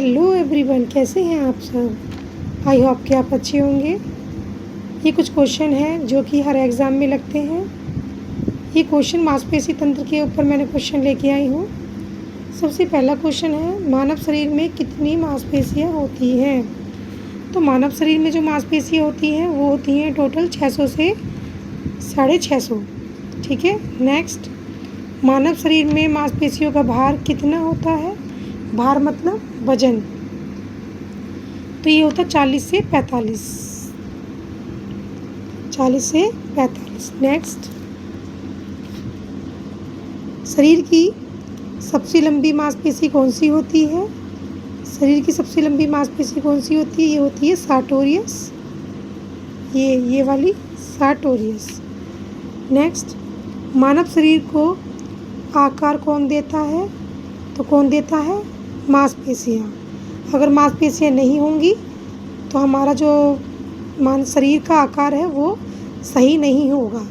Hello everyone, कैसे हैं आप सब। आई होप कि आप अच्छे होंगे। ये कुछ क्वेश्चन हैं जो कि हर एग्ज़ाम में लगते हैं। ये क्वेश्चन मांसपेशी तंत्र के ऊपर मैंने क्वेश्चन लेके आई हूँ। सबसे पहला क्वेश्चन है, मानव शरीर में कितनी मांसपेशियाँ होती हैं। तो मानव शरीर में जो मांसपेशियाँ होती हैं वो होती हैं टोटल 600 से 650। ठीक है। नेक्स्ट, मानव शरीर में मांसपेशियों का भार कितना होता है। भार मतलब वजन। तो ये होता है 40 से 45। 40 से 45। नेक्स्ट, शरीर की सबसे लंबी मांसपेशी कौन सी होती है। शरीर की सबसे लंबी मांसपेशी कौन सी होती है। ये होती है सार्टोरियस। ये वाली सार्टोरियस। नेक्स्ट, मानव शरीर को आकार कौन देता है। तो कौन देता है, मांसपेशियाँ। अगर मांसपेशियाँ नहीं होंगी तो हमारा जो शरीर का आकार है वो सही नहीं होगा।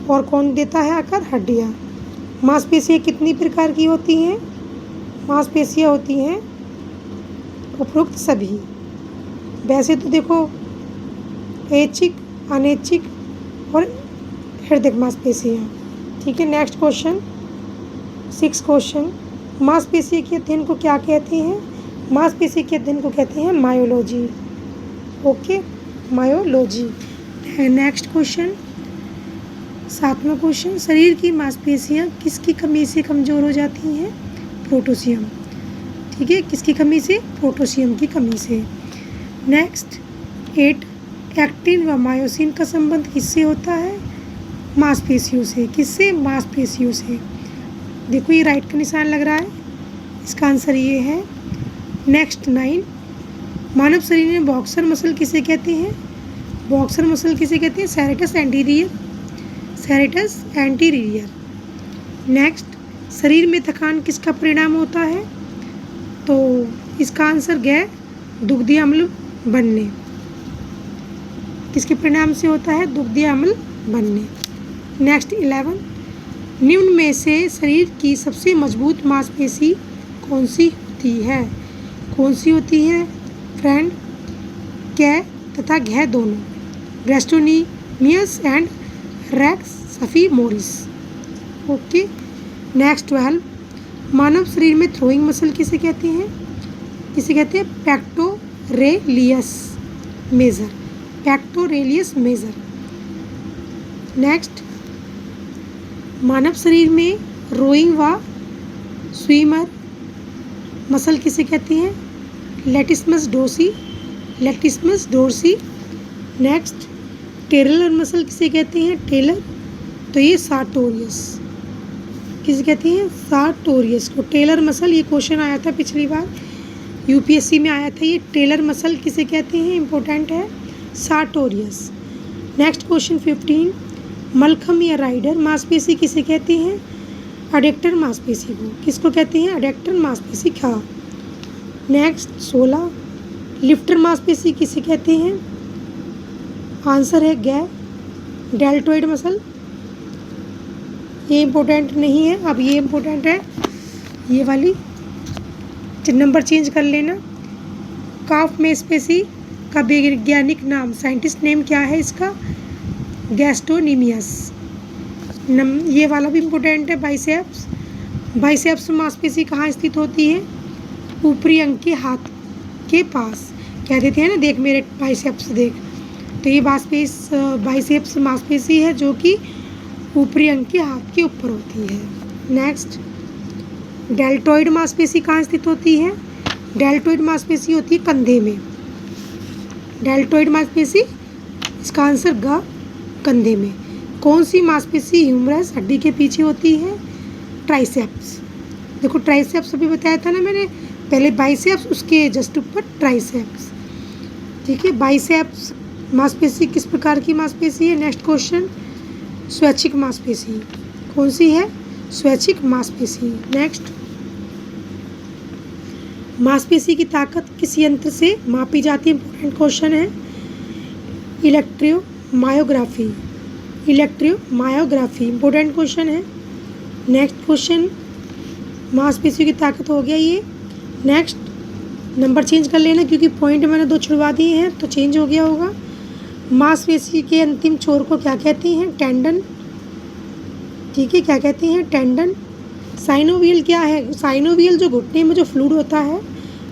और कौन देता है आकार, हड्डियाँ। मांसपेशियाँ कितनी प्रकार की होती हैं। मांसपेशियाँ होती हैं उपरोक्त सभी। वैसे तो देखो, ऐच्छिक, अनैच्छिक और हृदय मांसपेशियाँ। ठीक है। नेक्स्ट क्वेश्चन, 6 क्वेश्चन, मांसपेशी के अध्ययन को क्या कहते हैं। मांसपेशी के अध्ययन को कहते हैं myology. Okay, myology. Next question, 7वां क्वेश्चन, शरीर की मांसपेशियाँ किसकी कमी से कमज़ोर हो जाती हैं। पोटेशियम। ठीक है, किसकी कमी से, पोटेशियम की कमी से। नेक्स्ट, 8, एक्टिन व मायोसिन का संबंध किससे होता है। मांसपेशियों से। किससे, मांसपेशियों से। देखो ये राइट का निशान लग रहा है, इसका आंसर ये है। नेक्स्ट 9, मानव शरीर में बॉक्सर मसल किसे कहते हैं। बॉक्सर मसल किसे कहते हैं, serratus anterior. Serratus anterior. Next, शरीर में थकान किसका परिणाम होता है। तो इसका आंसर गैर दुग्धीय अम्ल बनने। किसके परिणाम से होता है, दुग्धीय अम्ल बनने। नेक्स्ट 11, निम्न में से शरीर की सबसे मजबूत मांसपेशी कौन सी होती है। कौन सी होती है फ्रेंड, कै तथा घै दोनों। Gastrocnemius and rectus femoris. Okay. Next 12, मानव शरीर में थ्रोइंग मसल किसे कहते हैं। किसे कहते हैं, pectoralis major. Pectoralis major. Next, मानव शरीर में रोइंग व स्विमर मसल किसे कहते हैं, latissimus dorsi. Latissimus dorsi. Next, tailor muscle किसे कहते हैं, टेलर। तो ये सार्टोरियस। किसे कहते हैं, सार्टोरियस को टेलर मसल। ये क्वेश्चन आया था पिछली बार, यूपीएससी में आया था। ये टेलर मसल किसे कहते हैं, इम्पोर्टेंट है, सार्टोरियस। नेक्स्ट क्वेश्चन 15, मलखम या राइडर मांसपेशी किसे कहते हैं, अडेक्टर मांसपेशी को। किसको कहते हैं, अडेक्टर मांसपेशी खा। नेक्स्ट 16, लिफ्टर मांसपेशी किसे कहते हैं, आंसर है गै डेल्टोइड मसल। ये इम्पोर्टेंट नहीं है, अब ये इम्पोर्टेंट है, ये वाली नंबर चेंज कर लेना। काफ मांसपेशी का वैज्ञानिक नाम, साइंटिस्ट नेम क्या है इसका, गैस्ट्रोनिमियस। ये वाला भी इम्पोर्टेंट है, बाइसेप्स। बाइसेप्स मांसपेशी कहाँ स्थित होती है, ऊपरी अंग के हाथ के पास। कह देते हैं ना, देख मेरे बाइसेप्स देख। तो ये बाइसेप्स मांसपेशी है जो कि ऊपरी अंग के हाथ के ऊपर होती है। नेक्स्ट, डेल्टोइड मांसपेशी कहाँ स्थित होती है। डेल्टोइड मांसपेशी होती है कंधे में। डेल्टोइड मांसपेशी, इसका आंसर ग, कंधे में। कौन सी मांसपेशी ह्यूमरस हड्डी के पीछे होती है, ट्राइसेप्स। देखो ट्राइसेप्स अभी बताया था ना मैंने, पहले बाइसेप्स, उसके जस्ट ऊपर ट्राइसेप्स। ठीक है। बाइसेप्स मांसपेशी किस प्रकार की मांसपेशी है। नेक्स्ट क्वेश्चन, स्वैच्छिक मांसपेशी कौन सी है, स्वैच्छिक मांसपेशी। नेक्स्ट, मांसपेशी की ताकत किस यंत्र से मापी जाती है, इंपॉर्टेंट क्वेश्चन है, इलेक्ट्रोमायोग्राफी। इलेक्ट्रोमायोग्राफी इंपॉर्टेंट क्वेश्चन है। नेक्स्ट क्वेश्चन, मांसपेशियों की ताकत हो गया ये। नेक्स्ट, नंबर चेंज कर लेना क्योंकि पॉइंट मैंने 2 छुड़वा दिए हैं तो चेंज हो गया होगा। मांसपेशी के अंतिम छोर को क्या कहती हैं? टेंडन। ठीक है, क्या कहती हैं? टेंडन। साइनोवियल क्या है? साइनोवियल जो घुटने में जो फ्लूइड होता है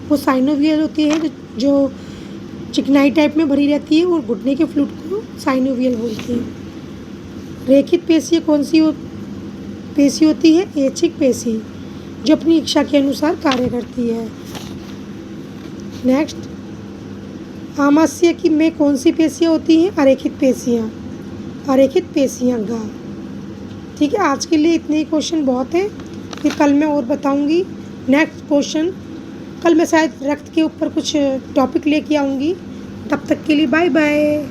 वो साइनोवियल होती है, जो चिकनाई टाइप में भरी रहती है, और घुटने के फ्लूइड को साइनोवियल बोलते हैं। रेखित पेशी कौन सी पेशी होती है? ऐच्छिक पेशी, जो अपनी इच्छा के अनुसार कार्य करती है। नेक्स्ट, आमाशय की में कौन सी पेशियाँ होती हैं? अरेखित पेशियाँ। अरेखित पेशियाँ गा। ठीक है, आज के लिए इतने ही क्वेश्चन बहुत है, फिर कल मैं और बताऊंगी नेक्स्ट क्वेश्चन। कल मैं शायद रक्त के ऊपर कुछ टॉपिक लेके आऊँगी। तब तक के लिए बाय बाय।